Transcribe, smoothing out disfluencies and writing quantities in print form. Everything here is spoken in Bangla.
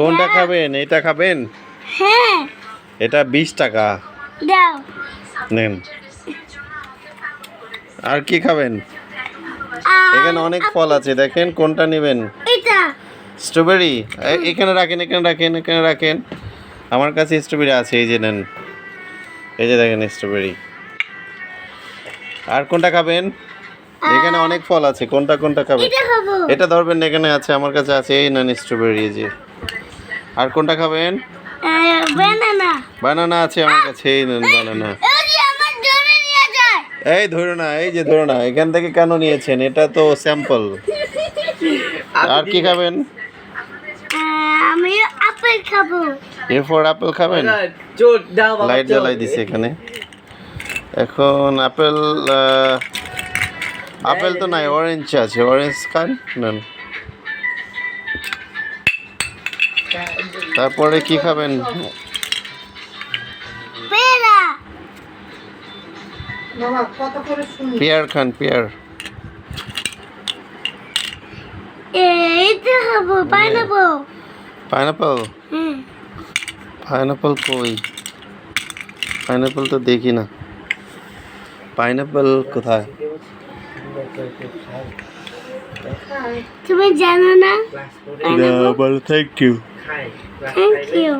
কোনটা খাবেন? এটা খাবেন? হ্যাঁ। এটা 20 টাকা। দাও। নেন। আর কি খাবেন? এখানে অনেক ফল আছে, দেখেন কোনটা নেবেন? এটা। স্ট্রবেরি? এখানে রাখেন, এখানে রাখেন, এখানে রাখেন। আমার কাছে স্ট্রবেরি আছে, এই যে নেন। এই যে দেখেন স্ট্রবেরি। আর কোনটা খাবেন? এখানে অনেক ফল আছে, কোনটা কোনটা খাবেন? এটা খাবো। এটা ধরবেন না, এখানে আছে, আমার কাছে আছে, এই নেন স্ট্রবেরি, এই যে। আর কোনটা খাবেন? বানানা। বানানা আছে আমার কাছে, এই নেন বানানা। এই আমার ধরে নিয়ে যায়। এই ধরো না, এই যে ধরো না, এখান থেকে কেন নিয়েছেন? এটা তো স্যাম্পল। আর কি খাবেন? আমি আপেল খাবো। এরপর আপেল খাবেন? লাইট জ্বালাই দিছে এখানে। এখন আপেল, আপেল তো নাই, অরেঞ্জ আছে, অরেঞ্জ খান নেন। তারপরে কি খাবেন? পেয়ারা। পেয়ার খান, পেয়ার। এইটা খাবো, পাইনাপল। পাইনাপল? পাইনাপল কই? পাইনাপল তো দেখি না। পাইনাপল কোথায়? তুমি জানো না? না, বলো থ্যাংক ইউ। Thank you.